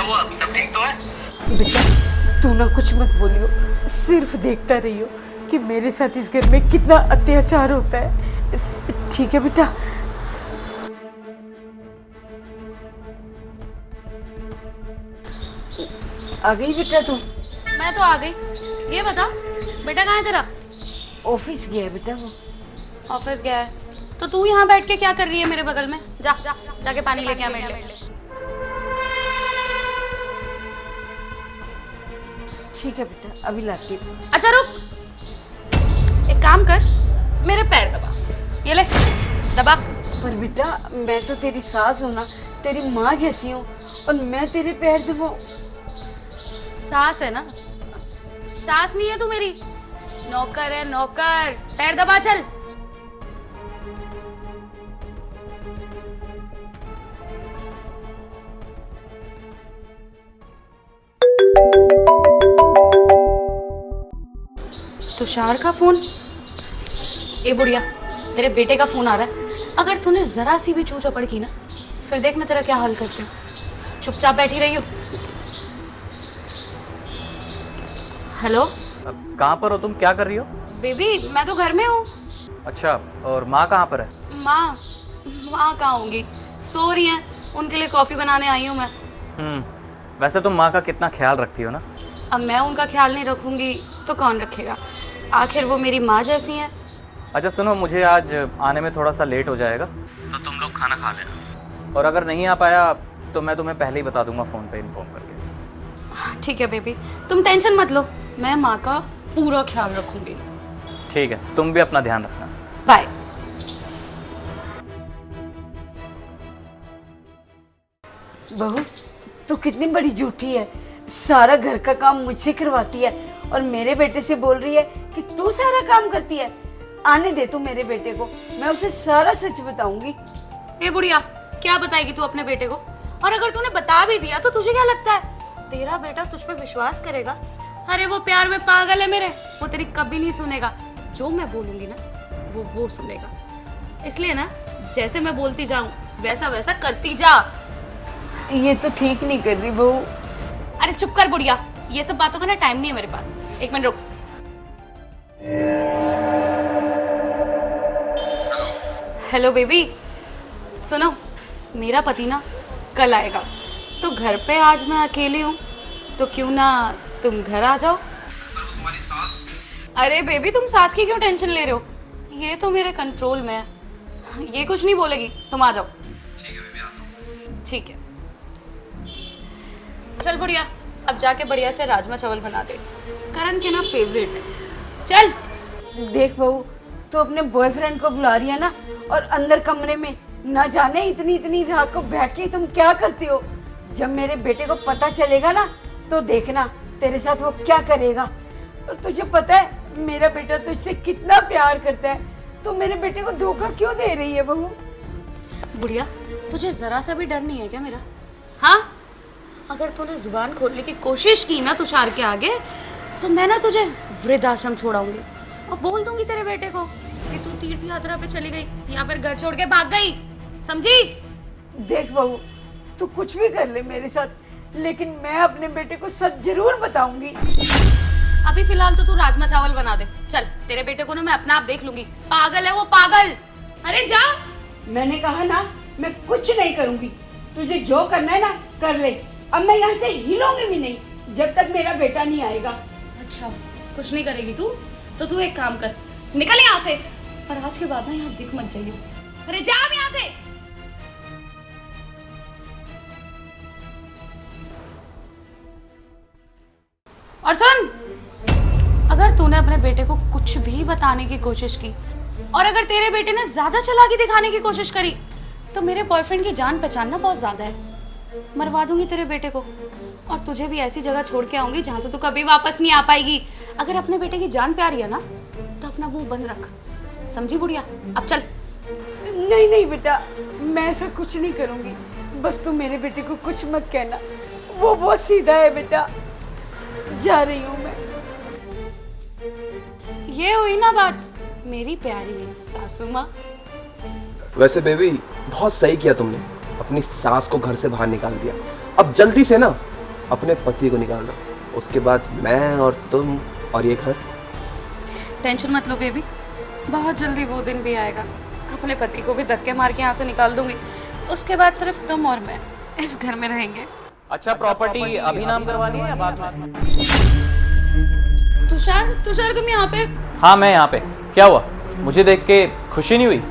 क्या हुआ, सब ठीक तो है? बेटा तू ना कुछ मत बोलियो, सिर्फ देखता रहियो कि मेरे साथ इस घर में कितना अत्याचार होता है। ठीक है बेटा। आ गई बेटा तू? मैं तो आ गई। ये बता बेटा कहाँ है तेरा? ऑफिस गया है बेटा वो। ऑफिस गया है तो तू यहाँ बैठ के क्या कर रही है मेरे बगल में? जा जाके पानी लेके आ मेरे लिए। ठीक है बेटा अभी लाती हूँ। अच्छा रुक, एक काम कर, मेरे पैर दबा। ये ले दबा। पर बेटा मैं तो तेरी सास हूँ ना, तेरी माँ जैसी हूँ, और मैं तेरे पैर दबाऊं? सास है ना, सास नहीं है तू मेरी, नौकर है नौकर। पैर दबा चल। तुषार का फोन? ए बुढ़िया, तेरे बेटे का फोन आ रहा है। अगर तूने जरा सी भी चू चपड़ की ना, फिर देख मैं तेरा क्या हाल करती हूँ। चुपचाप बैठी रही हो। हेलो कहाँ पर हो तुम, क्या कर रही हो? बेबी, मैं तो घर में हूँ। अच्छा, और माँ कहाँ पर है? माँ कहाँ होंगी, सो रही हैं। उनके लिए कॉफी बनाने आई हूँ मैं। वैसे तुम माँ का कितना ख्याल रखती हो ना। अब मैं उनका ख्याल नहीं रखूंगी तो कौन रखेगा? आखिर वो मेरी माँ जैसी हैं। अच्छा सुनो, मुझे आज आने में थोड़ा सा लेट हो जाएगा, तो तुम लोग खाना खा लेना, और अगर नहीं आ पाया तो मैं तुम्हें पहले ही बता दूंगा फ़ोन पे इन्फॉर्म करके। ठीक है बेबी, तुम टेंशन मत लो, मैं माँ का पूरा ख्याल रखूंगी। ठीक है, तुम भी अपना ध्यान रखना। बाय। बहू तू कितनी बड़ी झूठी है, सारा घर का काम मुझसे करवाती है और मेरे बेटे से बोल रही है कि तू सारा काम करती है। आने दे तू मेरे बेटे को, मैं उसे सारा सच बताऊंगी। ए बुढ़िया, क्या बताएगी तू अपने बेटे को? और अगर तूने बता भी दिया तो तुझे क्या लगता है तेरा बेटा तुझ पे विश्वास करेगा? अरे वो प्यार में पागल है मेरे, वो तेरी कभी नहीं सुनेगा। जो मैं बोलूंगी ना वो सुनेगा। इसलिए ना, जैसे मैं बोलती जाऊं वैसा वैसा करती जा। ये तो ठीक नहीं कर रही बहू। अरे चुप कर बुढ़िया, ये सब बातों का ना टाइम नहीं है मेरे पास। एक मिनट रुक। हेलो बेबी, सुनो, मेरा पति ना कल आएगा, तो घर पे आज मैं अकेली हूँ, तो क्यों ना तुम घर आ जाओ। तुम्हारी सास? अरे बेबी, तुम सास की क्यों टेंशन ले रहे हो? ये तो मेरे कंट्रोल में है, ये कुछ नहीं बोलेगी, तुम आ जाओ। ठीक है बेबी, आता हूँ। ठीक है, चल बुढ़िया, अब जाके बढ़िया से राजमा चावल बना दे, करण के ना फेवरेट है। चल। देख बहू, तू अपने बॉयफ्रेंड को बुला रही है ना, और अंदर कमरे में ना जाने इतनी रात को बैठ के तुम क्या करती हो। जब मेरे बेटे को पता चलेगा ना, तो देखना तेरे साथ वो क्या करेगा। और तुझे पता है मेरा बेटा तुझसे कितना प्यार करता है, तू मेरे बेटे को धोखा क्यों दे रही है बहू? बुढ़िया, तुझे जरा सा भी डर नहीं है क्या मेरा? हाँ, अगर तूने जुबान खोलने की कोशिश की ना तुषार के आगे, तो मैं ना तुझे वृद्धाश्रम छोड़ाऊंगी और बोल दूंगी तेरे बेटे को कि तू तीर्थ यात्रा पे चली गई या फिर घर छोड़ के भाग गई, समझी? देख बहू, तू कुछ भी कर ले मेरे साथ, लेकिन मैं अपने बेटे को सच जरूर बताऊंगी। अभी फिलहाल तो तू राजमा चावल बना दे। चल, तेरे बेटे को ना मैं अपना आप देख लूंगी। पागल है वो, पागल। अरे जा। मैंने कहा ना, मैं कुछ नहीं करूंगी। तुझे जो करना है ना कर ले। अब मैं यहाँ से हिलूंगी भी नहीं जब तक मेरा बेटा नहीं आएगा। अच्छा, कुछ नहीं करेगी तू? तो तू एक काम कर, निकल यहाँ से, और आज के बाद ना यहाँ दिख मत जाइए। अरे जा अब यहाँ से। और सुन, अगर तूने अपने बेटे को कुछ भी बताने की कोशिश की, और अगर तेरे बेटे ने ज्यादा चालाकी दिखाने की कोशिश करी, तो मेरे बॉयफ्रेंड की जान पहचान ना बहुत ज्यादा है, मरवा दूंगी तेरे बेटे को, और तुझे भी ऐसी जगह छोड़ के आऊंगी जहां से तू कभी वापस नहीं आ पाएगी। अगर अपने बेटे की जान प्यारी है ना, तो अपना मुंह बंद रख, समझी बुढ़िया? अब चल। नहीं नहीं बेटा, मैं ऐसा कुछ नहीं करूंगी। बस तू मेरे बेटे को कुछ मत कहना, वो बहुत सीधा है बेटा। जा रही हूँ मैं। ये हुई ना बात, मेरी प्यारी सासू माँ। वैसे बेबी बहुत सही किया तुमने, अपनी सास को घर से बाहर निकाल दिया। अब जल्दी से ना अपने पति को निकाल दो, उसके बाद मैं और तुम और ये घर। टेंशन मत लो बेबी, बहुत जल्दी वो दिन भी आएगा। अपने पति को भी धक्के मार के यहाँ से निकाल दूंगी, उसके बाद सिर्फ तुम और मैं इस घर में रहेंगे। अच्छा, प्रॉपर्टी अभी नाम करवानी है या बाद में? तुषार, तुषार तुम यहाँ पे? हाँ, मैं यहाँ पे। क्या हुआ? मुझे देख के खुशी नहीं हुई?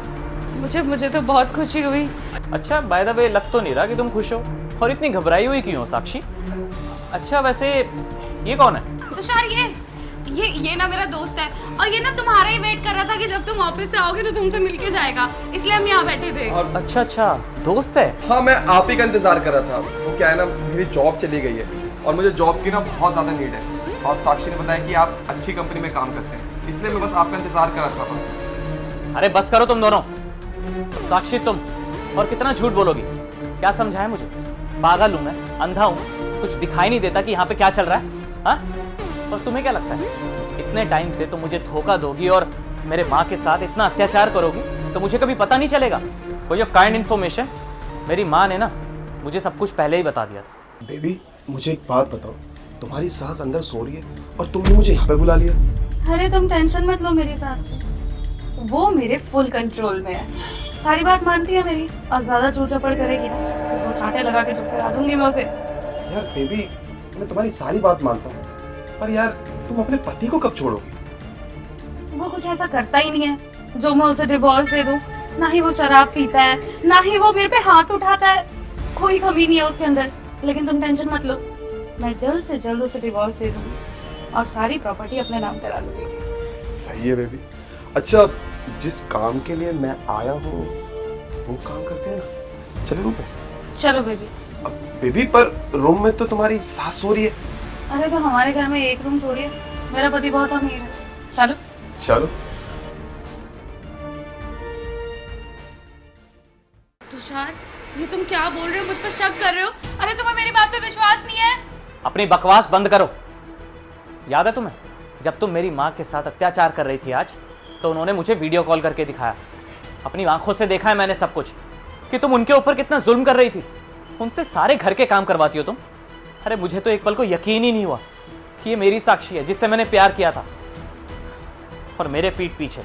मुझे तो बहुत खुशी हुई। अच्छा, बाय द वे लग तो नहीं रहा कि तुम खुश हो। और इतनी घबराई हुई क्यों हो साक्षी? अच्छा, वैसे ये कौन है? तुषार, ये ना मेरा दोस्त है, और ये ना तुम्हारा ही वेट कर रहा था कि जब तुम ऑफिस से आओगे तो तुमसे मिलके जाएगा, इसलिए हम यहाँ बैठे थे। अच्छा अच्छा, दोस्त है। हाँ, मैं आप ही का इंतजार कर रहा था। वो क्या है ना, मेरी जॉब चली गई है और मुझे जॉब की ना बहुत ज़्यादा नीड है, और साक्षी ने बताया कि आप अच्छी कंपनी में काम करते हैं, इसलिए मैं बस आपका इंतजार कर रहा था बस। अरे बस करो तुम दोनों। साक्षी, तुम और कितना झूठ बोलोगी? क्या समझा है मुझे? पागल हूं मैं, अंधा हूं, कुछ दिखाई नहीं देता कि यहाँ पे क्या चल रहा है? हाँ? और तुम्हें क्या लगता है इतने टाइम से तुम मुझे धोखा दोगी और मेरे माँ के साथ इतना अत्याचार करोगी तो मुझे कभी पता नहीं चलेगा? फॉर योर काइंड इन्फॉर्मेशन, मेरी माँ ने ना मुझे सब कुछ पहले ही बता दिया था। बेबी, मुझे एक बात बताओ, तुम्हारी सास अंदर सो रही है और तुमने मुझे यहाँ पे बुला लिया। अरे तुम टेंशन मत लो मेरी सास, वो मेरे फुल कंट्रोल में है, सारी बात मानती है मेरी, और ज्यादा चूर चपड़ करेगी ना तो वो चांटे लगा के चुप करा दूंगी मैं उसे। यार बेबी, मैं तुम्हारी सारी बात मानता हूँ, पर यार तुम अपने पति को कब छोड़ोगी? वो कुछ ऐसा करता ही नहीं है जो मैं उसे डिवोर्स दे दूं, ना ही वो शराब पीता है, ना ही वो मेरे पे हाथ उठाता है, कोई कमी नहीं है उसके अंदर। लेकिन तुम टेंशन मत लो, मैं जल्द से जल्द उसे डिवोर्स दे दूंगी और सारी प्रॉपर्टी अपने नाम करा लूंगी। सही है बेबी। अच्छा, जिस काम के लिए मैं आया हूँ वो काम करते हैं ना, चले रूम पे? चलो बेबी। अब बेबी, पर रूम में तो तुम्हारी सास सो रही है। अरे तो हमारे घर में एक रूम थोड़ी है, मेरा पति बहुत अमीर है, चलो। चलो। तुषार, ये तुम क्या बोल रहे हो? मुझ पर शक कर रहे हो? अरे तुम्हें मेरी बात पे विश्वास नहीं है? अपनी बकवास बंद करो। याद है तुम्हें जब तुम मेरी माँ के साथ अत्याचार कर रही थी आज, तो उन्होंने मुझे वीडियो कॉल करके दिखाया। अपनी आंखों से देखा है मैंने सब कुछ कि तुम उनके ऊपर कितना जुल्म कर रही थी। उनसे सारे घर के काम करवाती हो तुम। अरे मुझे तो एक पल को यकीन ही नहीं हुआ कि ये मेरी साक्षी है जिससे मैंने प्यार किया था, और मेरे पीठ पीछे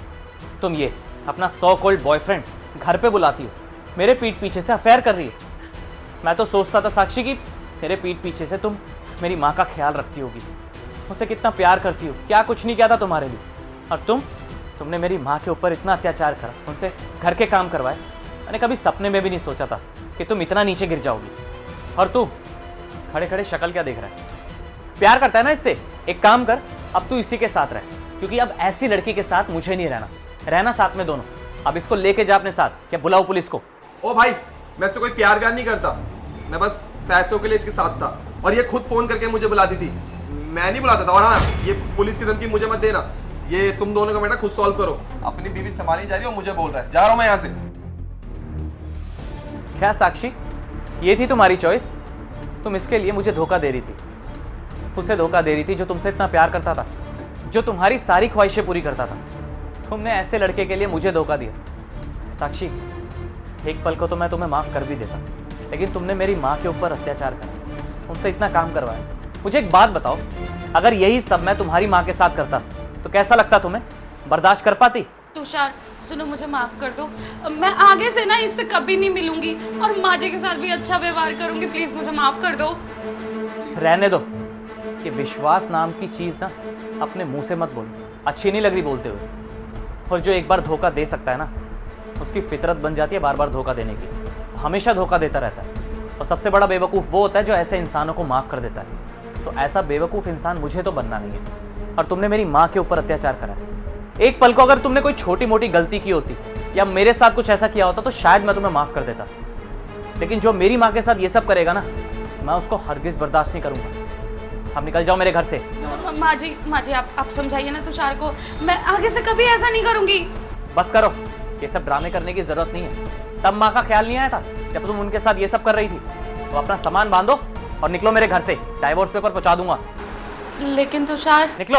तुम ये अपना सो कॉल्ड बॉयफ्रेंड घर पे बुलाती हो, मेरे पीठ पीछे से अफेयर कर रही है। मैं तो सोचता था साक्षी कि मेरे पीठ पीछे से तुम मेरी माँ का ख्याल रखती होगी, मुझसे कितना प्यार करती हो, क्या कुछ नहीं किया था तुम्हारे लिए, और तुमने मेरी माँ के ऊपर इतना अत्याचार करा, उनसे घर के काम करवाए। मैंने कभी सपने में भी नहीं सोचा था कि तुम इतना नीचे गिर जाओगी। और तू खड़े खड़े शक्ल क्या देख रहा है? प्यार करता है ना इससे? एक काम कर, अब तू इसी के साथ रह, क्योंकि अब ऐसी लड़की के साथ मुझे नहीं रहना साथ में दोनों। अब इसको लेके जा अपने साथ, या बुलाओ पुलिस को। ओ भाई, मैं इससे कोई प्यार व्यार नहीं करता, मैं बस पैसों के लिए इसके साथ था, और ये खुद फोन करके मुझे बुलाती थी, मैं नहीं बुलाता था। और हाँ, ये पुलिस की धमकी मुझे मत देना, ये तुम दोनों का मैटर खुद सॉल्व करो। अपनी बीवी संभालनी जा रही हो, मुझे बोल रहा है, जा रहा हूँ मैं यहाँ से। क्या साक्षी, ये थी तुम्हारी चॉइस? तुम इसके लिए मुझे धोखा दे रही थी, उसे धोखा दे रही थी जो तुमसे इतना प्यार करता था, जो तुम्हारी सारी ख्वाहिशें पूरी करता था। तुमने ऐसे लड़के के लिए मुझे धोखा दिया। साक्षी, एक पल को तो मैं तुम्हें माफ़ कर भी देता, लेकिन तुमने मेरी माँ के ऊपर अत्याचार करा, उनसे इतना काम करवाया। मुझे एक बात बताओ, अगर यही सब मैं तुम्हारी माँ के साथ करता तो कैसा लगता तुम्हें? बर्दाश्त कर पाती? तुषार सुनो, मुझे माफ कर दो, मैं आगे से ना इससे कभी नहीं मिलूंगी, और माँ जी के साथ भी अच्छा व्यवहार करूंगी, प्लीज मुझे माफ कर दो। रहने दो, ये विश्वास नाम की चीज़ ना अपने मुंह से मत बोलो, अच्छी नहीं लग रही बोलते हुए। और जो एक बार धोखा दे सकता है ना, उसकी फितरत बन जाती है बार बार धोखा देने की, हमेशा धोखा देता रहता है। और सबसे बड़ा बेवकूफ़ वो होता है जो ऐसे इंसानों को माफ़ कर देता है। तो ऐसा बेवकूफ़ इंसान मुझे तो बनना नहीं है। और तुमने मेरी माँ के ऊपर अत्याचार करा। एक पल को अगर तुमने कोई छोटी मोटी गलती की होती या मेरे साथ कुछ ऐसा किया होता तो शायद मैं तुम्हें माफ़ कर देता, लेकिन जो मेरी माँ के साथ ये सब करेगा ना, मैं उसको हरगिज़ बर्दाश्त नहीं करूँगा। अब निकल जाओ मेरे घर से। माँ जी आप समझाइए ना तुषार को, मैं आगे से कभी ऐसा नहीं करूँगी। बस करो, ये सब ड्रामे करने की जरूरत नहीं है। तब माँ का ख्याल नहीं आया था जब तुम उनके साथ ये सब कर रही थी। तो अपना सामान बांधो और निकलो मेरे घर से, डाइवोर्स पेपर पहुंचा दूंगा। लेकिन तुषार, निकलो।